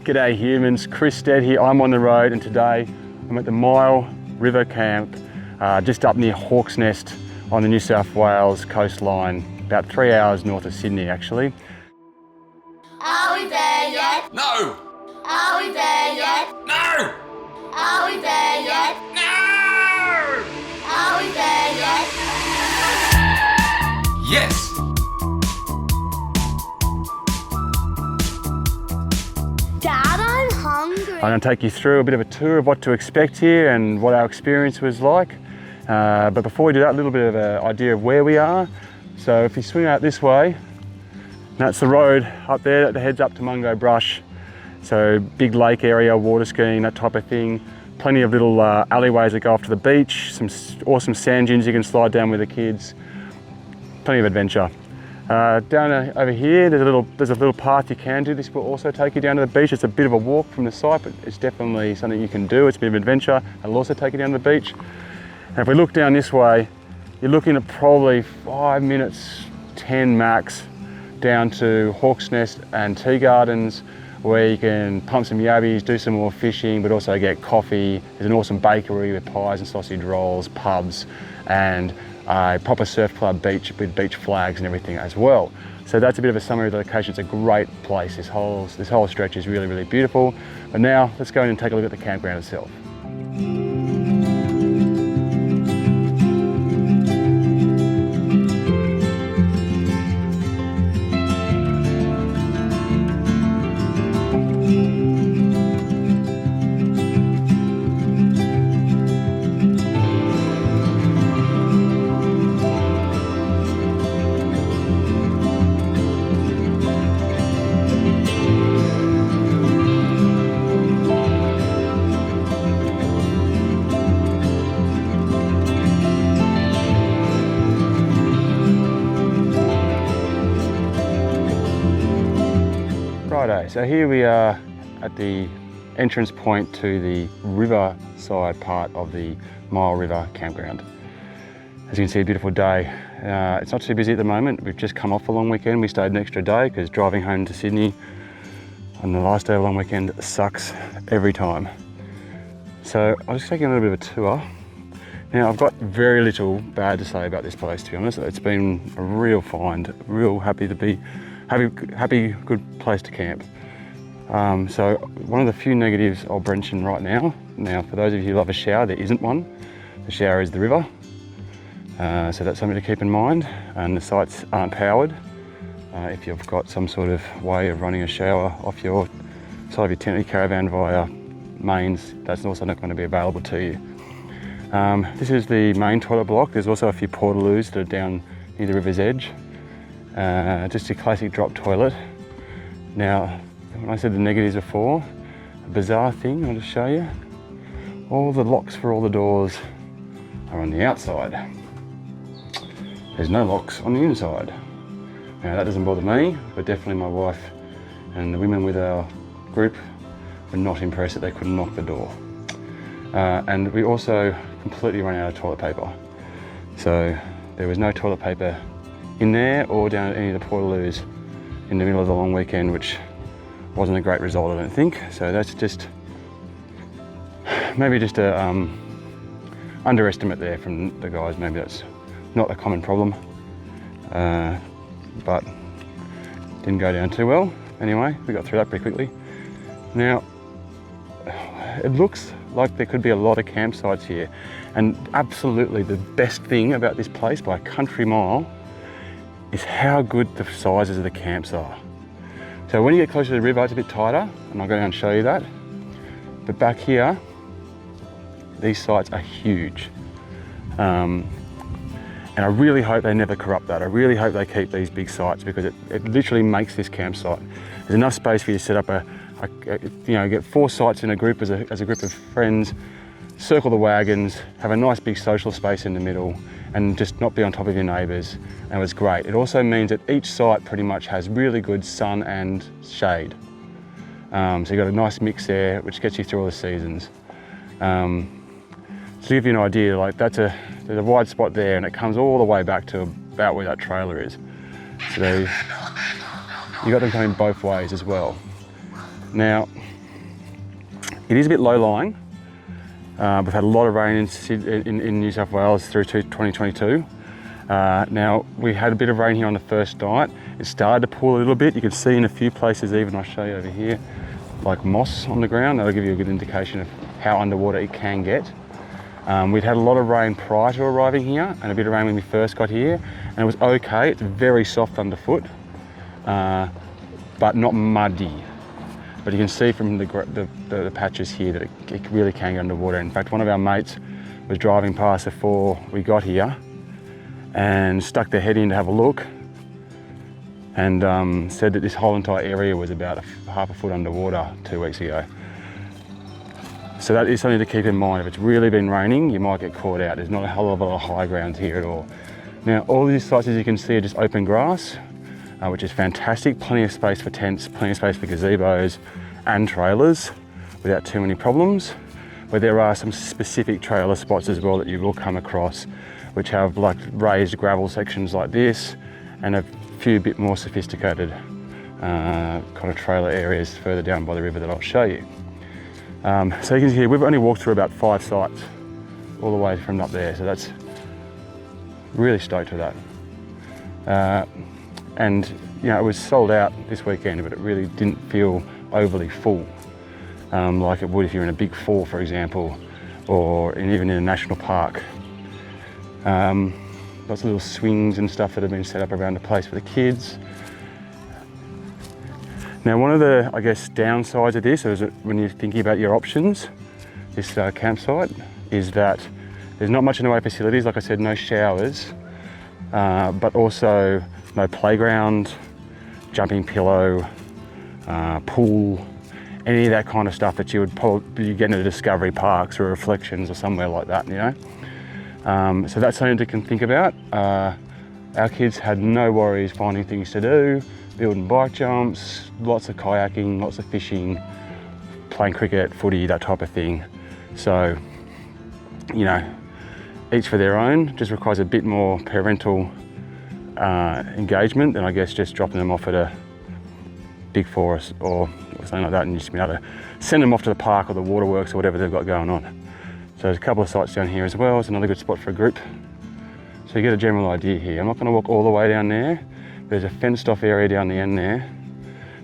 G'day humans, Chris Stead here. I'm on the road and today I'm at the Myall River Camp, just up near Hawk's Nest on the New South Wales coastline, about 3 hours north of Sydney actually. Are we there yet? No! Are we there yet? No! Are we there yet? No! Are we there yet? Yes! Dad, I'm hungry. I'm going to take you through a bit of a tour of what to expect here and what our experience was like. But before we do that, a little bit of an idea of where we are. So if you swing out this way, that's the road up there that heads up to Mungo Brush. So big lake area, water skiing, that type of thing. Plenty of little alleyways that go off to the beach, some awesome sand dunes you can slide down with the kids. Plenty of adventure. Down over here, there's a little path you can do. This will also take you down to the beach. It's a bit of a walk from the site, but it's definitely something you can do. It's a bit of adventure. It'll also take you down to the beach. And if we look down this way, you're looking at probably 5 minutes, 10 max, down to Hawk's Nest and Tea Gardens, where you can pump some yabbies, do some more fishing, but also get coffee. There's an awesome bakery with pies and sausage rolls, pubs, and a proper surf club beach with beach flags and everything as well. So that's a bit of a summary of the location. It's a great place. This whole stretch is really, really beautiful. But now let's go in and take a look at the campground itself. So here we are at the entrance point to the riverside part of the Myall River Campground. As you can see, a beautiful day. It's not too busy at the moment. We've just come off a long weekend. We stayed an extra day because driving home to Sydney on the last day of a long weekend sucks every time. So I'll just take you on a little bit of a tour. Now I've got very little bad to say about this place, to be honest. It's been a real find, real happy, good place to camp. So one of the few negatives I'll mention right now. Now, for those of you who love a shower, there isn't one. The shower is the river. So that's something to keep in mind. And the sites aren't powered. If you've got some sort of way of running a shower off your side of your tent or caravan via mains, that's also not going to be available to you. This is the main toilet block. There's also a few portaloos that are down near the river's edge. Just a classic drop toilet. Now, when I said the negatives before, a bizarre thing I'll just show you. All the locks for all the doors are on the outside. There's no locks on the inside. Now that doesn't bother me, but definitely my wife and the women with our group were not impressed that they couldn't lock the door. And we also completely ran out of toilet paper. So there was no toilet paper in there or down at any of the portaloos in the middle of the long weekend, which wasn't a great result, I don't think. So that's just maybe just a underestimate there from the guys. Maybe that's not a common problem, but didn't go down too well. Anyway, we got through that pretty quickly. Now, it looks like there could be a lot of campsites here, and absolutely the best thing about this place by a country mile is how good the sizes of the camps are. So when you get closer to the river, it's a bit tighter, and I'll go down and show you that. But back here, these sites are huge. And I really hope they never corrupt that. I really hope they keep these big sites because it literally makes this campsite. There's enough space for you to set up get 4 sites in a group as a group of friends, circle the wagons, have a nice big social space in the middle, and just not be on top of your neighbours. And it was great. It also means that each site pretty much has really good sun and shade. So you've got a nice mix there, which gets you through all the seasons. To give you an idea, like there's a wide spot there, and it comes all the way back to about where that trailer is. So you got them coming both ways as well. Now, It is a bit low lying. We've had a lot of rain in New South Wales through to 2022. Now, we had a bit of rain here on the first night. It started to pour a little bit. You can see in a few places even, I'll show you over here, like moss on the ground. That'll give you a good indication of how underwater it can get. We'd had a lot of rain prior to arriving here and a bit of rain when we first got here, and it was okay. It's very soft underfoot, but not muddy. But you can see from the patches here that it really can get underwater. In fact, one of our mates was driving past before we got here and stuck their head in to have a look, and said that this whole entire area was about half a foot underwater 2 weeks ago. So that is something to keep in mind. If it's really been raining, you might get caught out. There's not a hell of a lot of high ground here at all. Now, all these sites, as you can see, are just open grass, which is fantastic. Plenty of space for tents, plenty of space for gazebos and trailers without too many problems. But there are some specific trailer spots as well that you will come across, which have like raised gravel sections like this, and a few bit more sophisticated kind of trailer areas further down by the river that I'll show you. So you can see here, we've only walked through about 5 sites all the way from up there, so that's really stoked with that. And you know, it was sold out this weekend, but it really didn't feel overly full, like it would if you're in a big fall, for example, or even in a national park. Lots of little swings and stuff that have been set up around the place for the kids. Now, one of the, I guess, downsides of this, is when you're thinking about your options, this campsite, is that there's not much in the way of facilities. Like I said, no showers, but also no playground, jumping pillow, pool, any of that kind of stuff that you get into Discovery Parks or Reflections or somewhere like that, you know. So that's something to think about. Our kids had no worries finding things to do, building bike jumps, lots of kayaking, lots of fishing, playing cricket, footy, that type of thing. So, you know, each for their own. Just requires a bit more parental engagement than, I guess, just dropping them off at a big forest or something like that, and just be able to send them off to the park or the waterworks or whatever they've got going on. So there's a couple of sites down here as well. It's another good spot for a group. So you get a general idea here. I'm not going to walk all the way down there. There's a fenced off area down the end there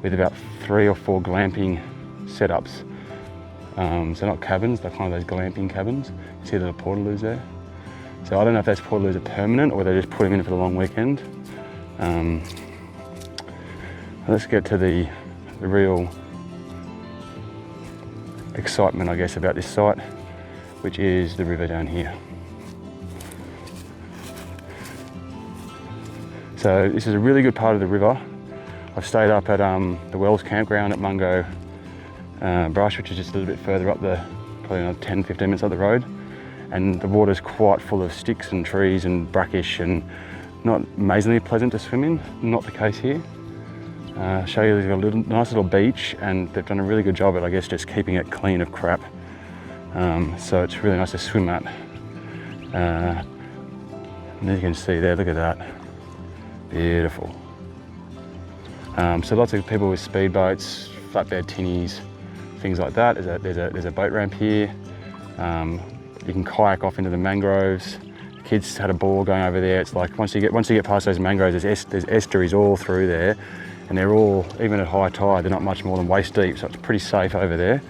with about 3 or 4 glamping setups. So not cabins, they're kind of those glamping cabins. You see the portaloos there? So I don't know if those portaloos are permanent or they just put them in for the long weekend. Let's get to the real excitement, I guess, about this site, which is the river down here. So this is a really good part of the river. I've stayed up at the Wells Campground at Mungo Brush, which is just a little bit further up probably another 10-15 minutes up the road. And the water's quite full of sticks and trees and brackish and not amazingly pleasant to swim in. Not the case here. I'll show you, there's a nice little beach, and they've done a really good job at, I guess, just keeping it clean of crap. So it's really nice to swim at. And as you can see there, look at that. Beautiful. So lots of people with speedboats, flatbed tinnies, things like that. There's a boat ramp here. You can kayak off into the mangroves. The kids had a ball going over there. It's like once you get past those mangroves, there's estuaries all through there, and they're all, even at high tide, they're not much more than waist deep, so it's pretty safe over there.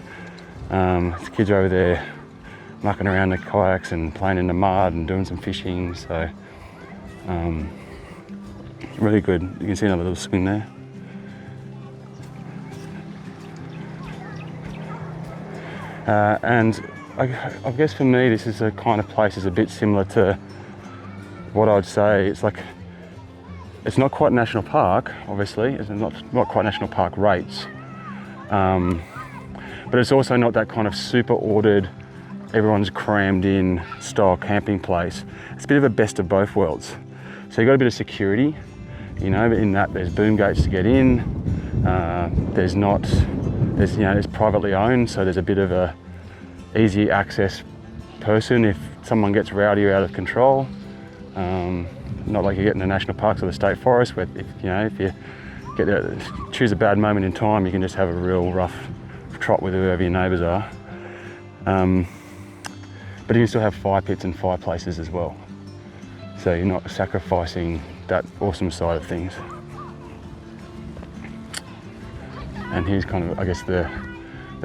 The kids are over there mucking around the kayaks and playing in the mud and doing some fishing. So really good. You can see another little swing there. And I guess for me, this is a kind of place is a bit similar to what I'd say. It's like, it's not quite national park, obviously. It's not quite national park rates, but it's also not that kind of super ordered, everyone's crammed in style camping place. It's a bit of a best of both worlds. So you've got a bit of security, you know, in that there's boom gates to get in. It's privately owned, so there's a bit of a easy access person if someone gets rowdy or out of control. Not like you get in the national parks or the state forest, where if you get there, choose a bad moment in time, you can just have a real rough trot with whoever your neighbours are. But you can still have fire pits and fireplaces as well. So you're not sacrificing that awesome side of things. And here's kind of, I guess, the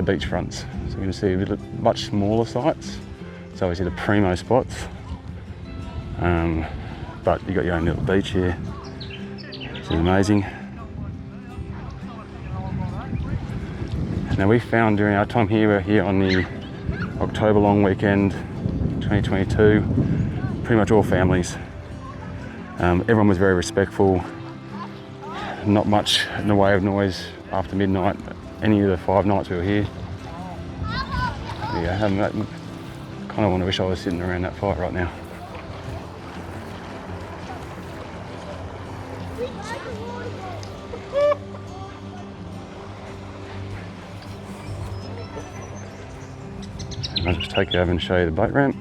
beach fronts. So you can see a bit of much smaller sites. So obviously the primo spots. But you got your own little beach here. This is amazing. Now we found during our time here, we're here on the October long weekend 2022, pretty much all families. Everyone was very respectful, not much in the way of noise after midnight, any of the 5 nights we were here. Yeah, kind of want to wish I was sitting around that fire right now. I'll just take you over and show you the boat ramp.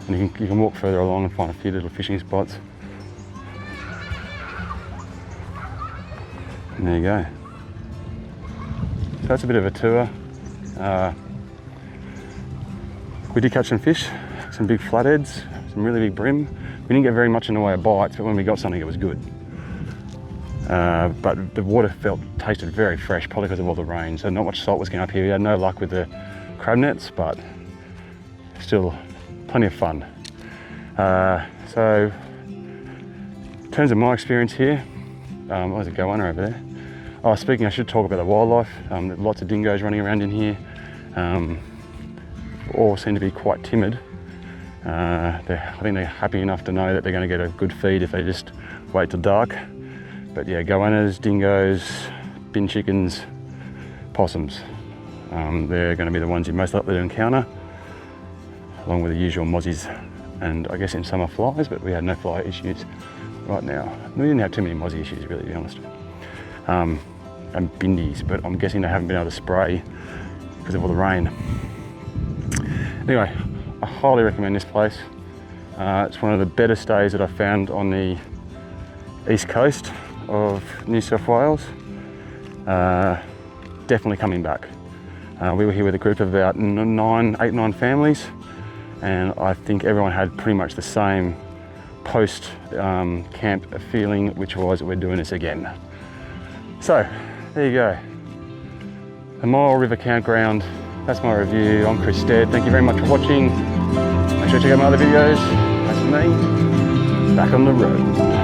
And you can walk further along and find a few little fishing spots. And there you go. So that's a bit of a tour. We did catch some fish, some big flatheads, some really big brim. We didn't get very much in the way of bites, but when we got something it was good. But the water tasted very fresh, probably because of all the rain, so not much salt was getting up here. We had no luck with the crab nets, but still plenty of fun. So in terms of my experience here, there's a goanna over there. Oh, speaking, I should talk about the wildlife. There's lots of dingoes running around in here. All seem to be quite timid. I think they're happy enough to know that they're going to get a good feed if they just wait till dark. But yeah, goannas, dingoes, bin chickens, possums. They're going to be the ones you're most likely to encounter, along with the usual mozzies and I guess in summer flies, but we had no fly issues right now. We didn't have too many mozzie issues really, to be honest. And bindies, but I'm guessing they haven't been able to spray because of all the rain. Anyway, I highly recommend this place. It's one of the better stays that I found on the east coast of New South Wales. Definitely coming back. We were here with a group of about 8, 9 families, and I think everyone had pretty much the same post camp feeling, which was we're doing this again. So there you go, the Myall River Campground. That's my review. I'm Chris Stead. Thank you very much for watching. Make sure to check out my other videos. That's me, back on the road.